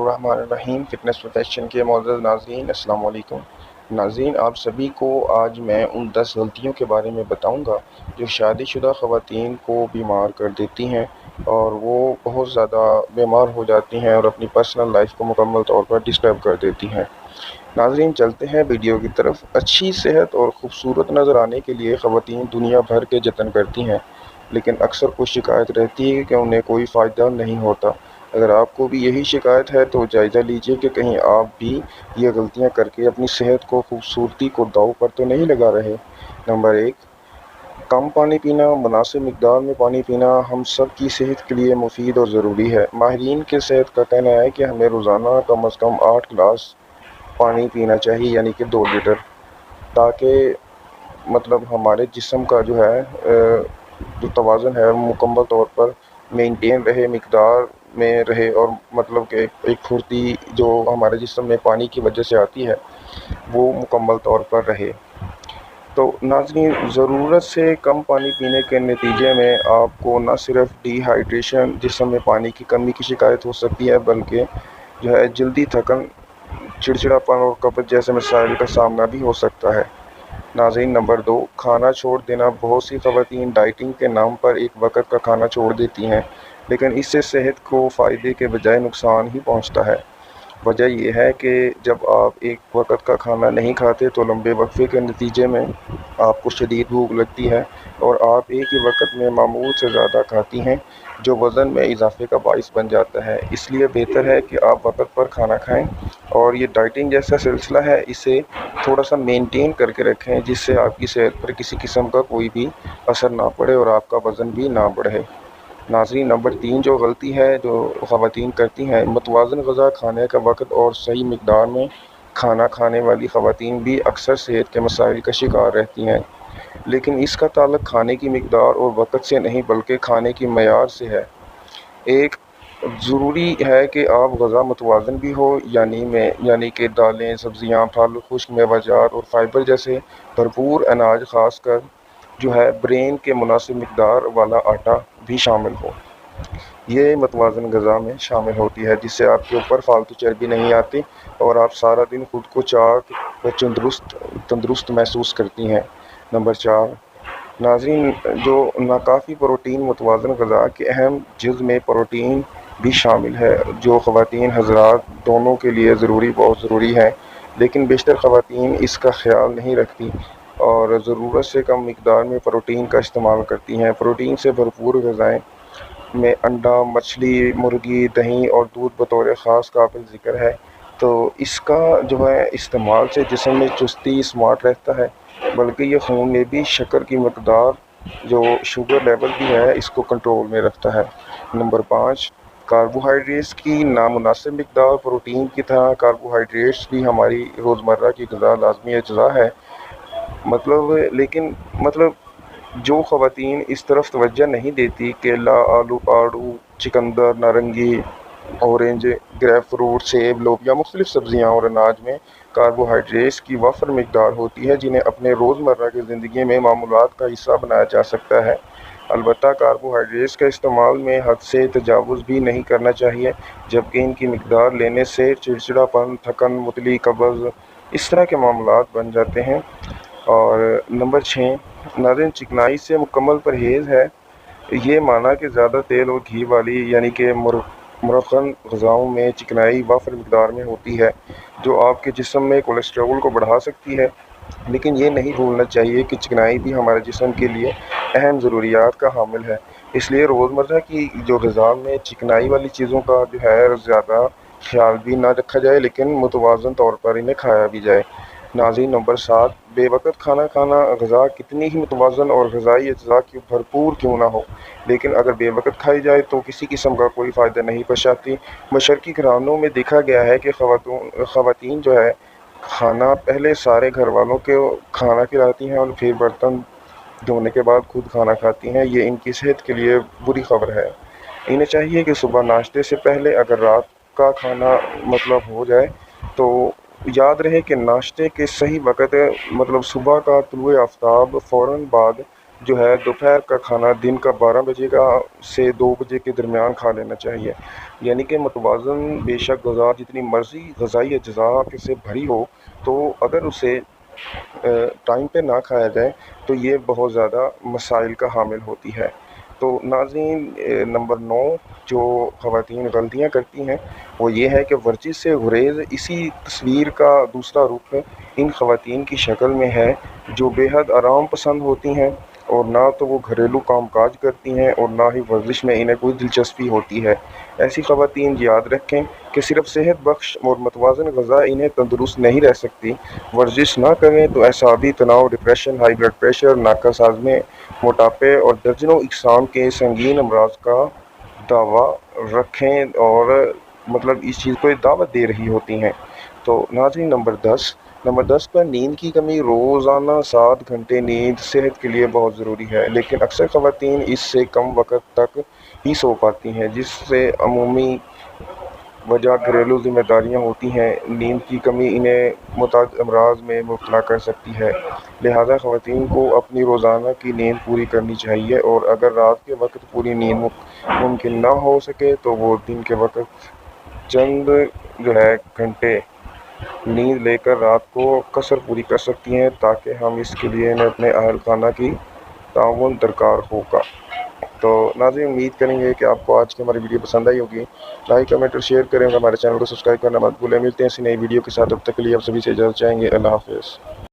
बिस्मिल्लाहिर्रहमानिर्रहीम। Fitness profession के मोअज़्ज़ज़ नाज़रीन, अस्सलाम वालेकुम। नाज़रीन, आप सभी को आज मैं उन 10 गलतियों के बारे में बताऊंगा जो शादीशुदा ख़वातीन को बीमार कर देती हैं और वो बहुत ज़्यादा बीमार हो जाती हैं और अपनी पर्सनल लाइफ को मुकम्मल तौर पर डिस्टर्ब कर देती हैं। नाज़रीन, चलते हैं वीडियो की तरफ। अच्छी सेहत और ख़ूबसूरत नज़र आने के लिए ख़वातीन दुनिया भर के जतन करती हैं, लेकिन अक्सर कुछ शिकायत रहती है कि उन्हें कोई फ़ायदा नहीं होता। अगर आपको भी यही शिकायत है तो जायज़ा लीजिए कि कहीं आप भी ये गलतियां करके अपनी सेहत को, खूबसूरती को दांव पर तो नहीं लगा रहे। नंबर 1, कम पानी पीना। मुनासिब मिकदार में पानी पीना हम सब की सेहत के लिए मुफीद और ज़रूरी है। माहिरीन के सेहत का कहना है कि हमें रोज़ाना कम अज़ कम 8 गिलास पानी पीना चाहिए, यानी कि 2 लीटर, ताकि मतलब हमारे जिस्म का जो है जो तवाज़ुन है मुकम्मल तौर पर मेंटेन रहे, मिकदार में रहे, और मतलब कि एक फुर्ती जो हमारे जिस्म में पानी की वजह से आती है वो मुकम्मल तौर पर रहे। तो नाज़रीन, ज़रूरत से कम पानी पीने के नतीजे में आपको न सिर्फ डिहाइड्रेशन, जिस्म में पानी की कमी की शिकायत हो सकती है, बल्कि जो है जल्दी थकन, चिड़चिड़ापन और कब्ज़ जैसे मसाइल का सामना भी हो सकता है। नाज़रीन, नंबर 2, खाना छोड़ देना। बहुत सी ख़वातीन डाइटिंग के नाम पर एक वक्त का खाना छोड़ देती हैं, लेकिन इससे सेहत को फ़ायदे के बजाय नुकसान ही पहुंचता है। वजह यह है कि जब आप एक वक्त का खाना नहीं खाते तो लंबे वक्फे के नतीजे में आपको शदीद भूख लगती है और आप एक ही वक्त में मामूल से ज़्यादा खाती हैं, जो वज़न में इजाफे का बाइस बन जाता है। इसलिए बेहतर है कि आप वक्त पर खाना खाएं और ये डाइटिंग जैसा सिलसिला है, इसे थोड़ा सा मेंटेन करके रखें, जिससे आपकी सेहत पर किसी किस्म का कोई भी असर ना पड़े और आपका वज़न भी ना बढ़े। नाज़रीन, नंबर 3 जो गलती है जो ख़वातीन करती हैं, मुतवाज़न ग़िज़ा खाने का वक्त और सही मिक़दार में खाना खाने वाली ख़वातीन भी अक्सर सेहत के मसाइल का शिकार रहती हैं, लेकिन इसका ताल्लुक़ खाने की मिक़दार और वक्त से नहीं बल्कि खाने की मयार से है। एक ज़रूरी है कि आप ग़िज़ा मुतवाज़न भी हो, यानी कि दालें, सब्ज़ियाँ, फल, खुश्क मेवाजात और फ़ाइबर जैसे भरपूर अनाज, ख़ासकर जो है ब्रेन के मुनासिब मिक़दार वाला आटा भी शामिल हो। ये मुतवाज़न ग़िज़ा में शामिल होती है, जिससे आपके ऊपर फालतू चर्बी नहीं आती और आप सारा दिन खुद को चाक व तंदुरुस्त महसूस करती हैं। नंबर 4, नाज़रीन, जो नाकाफ़ी प्रोटीन। मुतवाज़न ग़िज़ा के अहम जुज़ में प्रोटीन भी शामिल है, जो ख़वातीन हज़रात दोनों के लिए बहुत ज़रूरी है, लेकिन बेशतर ख़वातीन इसका ख़याल नहीं रखती और ज़रूरत से कम मिक़दार में प्रोटीन का इस्तेमाल करती हैं। प्रोटीन से भरपूर ग़िज़ाएँ में अंडा, मछली, मुर्गी, दही और दूध बतौर ख़ास काबिल ज़िक्र है। तो इसका जो है इस्तेमाल से जिस्म में चुस्ती, स्मार्ट रहता है, बल्कि ये खून में भी शक्कर की मकदार, जो शुगर लेवल भी है, इसको कंट्रोल में रखता है। नंबर 5, कार्बोहाइड्रेट्स की नामुनासिब मिक़दार। प्रोटीन की तरह कार्बोहाइड्रेट्स भी हमारी रोज़मर्रा की ग़िज़ा लाज़मी अज्जा है, लेकिन जो ख़वातीन इस तरफ तवज्जो नहीं देती, केला, आड़ू, चिकंदर, नारंगी, ऑरेंज, ग्रेप फ्रूट, सेब, लोबिया, मुख्तलिफ सब्ज़ियाँ और अनाज में कार्बोहाइड्रेट्स की वफ़र मिक़दार होती है, जिन्हें अपने रोज़मर्रा की ज़िंदगी में मामूलात का हिस्सा बनाया जा सकता है। अलबत्ता कार्बोहाइड्रेट्स का इस्तेमाल में हद से तजावुज़ भी नहीं करना चाहिए, जबकि इनकी मिक़दार लेने से चिड़चिड़ापन, थकन, मुतली, कब्ज़, इस तरह के मामलात बन जाते हैं। और नंबर 6, नाज़रीन, चिकनाई से मुकम्मल परहेज़ है। ये माना कि ज़्यादा तेल और घी वाली, यानी कि मुरक्खन ग़िज़ाओं में चिकनाई वाफ़र मिक़दार में होती है, जो आपके जिस्म में कोलेस्ट्रॉल को बढ़ा सकती है। लेकिन ये नहीं भूलना चाहिए कि चिकनाई भी हमारे जिस्म के लिए अहम ज़रूरियात का हामिल है, इसलिए रोज़मर्रा की जो ग़िज़ा में चिकनाई वाली चीज़ों का जो है ज़्यादा ख़्याल भी ना रखा जाए, लेकिन मुतवाज़न तौर पर इन्हें खाया भी जाए। नाज़रीन, नंबर 7, बेवक़्त खाना खाना। ग़िज़ा कितनी ही मुतवाज़न और ग़िज़ाई अज्जा की भरपूर क्यों ना हो, लेकिन अगर बेवक़्त खाई जाए तो किसी किस्म का कोई फ़ायदा नहीं पहुँचाती। मशरक़ी घरानों में देखा गया है कि ख़वातीन जो है खाना पहले सारे घर वालों को खाना खिलाती हैं और फिर बर्तन धोने के बाद खुद खाना खाती हैं। ये इनकी सेहत के लिए बुरी खबर है। इन्हें चाहिए कि सुबह नाश्ते से पहले अगर रात का खाना हो जाए तो याद रहे कि नाश्ते के सही वक़्त सुबह का तुलुए आफ्ताब फ़ौरन बाद جو ہے دوپہر کا کھانا دن کا 12 بجے کا سے 2 بجے کے درمیان کھا لینا چاہیے، یعنی کہ متوازن بے شک غذا جتنی مرضی غذائی اجزاء سے بھری ہو، تو اگر اسے ٹائم پہ نہ کھایا جائے تو یہ بہت زیادہ مسائل کا حامل ہوتی ہے۔ تو ناظرین، نمبر 9 جو خواتین غلطیاں کرتی ہیں وہ یہ ہے کہ ورزش سے گریز اسی تصویر کا دوسرا رخ ان خواتین کی شکل میں ہے جو بے حد آرام پسند ہوتی ہیں، اور نہ تو وہ گھریلو کام کاج کرتی ہیں اور نہ ہی ورزش میں انہیں کوئی دلچسپی ہوتی ہے۔ ایسی خواتین یاد رکھیں کہ صرف صحت بخش اور متوازن غذا انہیں تندرست نہیں رہ سکتی۔ ورزش نہ کریں تو اعصابی تناؤ، ڈپریشن، ہائی بلڈ پریشر، ناقص ہاضمے، موٹاپے اور درجنوں اقسام کے سنگین امراض کا دعویٰ رکھیں، اور مطلب اس چیز کو دعوت دے رہی ہوتی ہیں۔ تو ناظرین، نمبر 10 پر نیند کی کمی۔ روزانہ 7 گھنٹے نیند صحت کے لیے بہت ضروری ہے، لیکن اکثر خواتین اس سے کم وقت تک ہی سو پاتی ہیں، جس سے عمومی وجہ گھریلو ذمہ داریاں ہوتی ہیں۔ نیند کی کمی انہیں متعدد امراض میں مبتلا کر سکتی ہے، لہذا خواتین کو اپنی روزانہ کی نیند پوری کرنی چاہیے، اور اگر رات کے وقت پوری نیند ممکن نہ ہو سکے تو وہ دن کے وقت چند گھنٹے نیند لے کر رات کو قصر پوری کر سکتی ہیں، تاکہ ہم اس کے لیے انہیں اپنے اہل خانہ کی تعاون درکار ہوگا۔ تو ناظرین، امید کریں گے کہ آپ کو آج کی ہماری ویڈیو پسند آئی ہوگی۔ لائک، کمنٹ اور شیئر کریں، ہمارے چینل کو سبسکرائب کرنا مت بھولیں۔ ملتے ہیں اسی نئی ویڈیو کے ساتھ، تب تک کے لیے آپ سبھی سے اجازت چاہیں گے۔ اللہ حافظ۔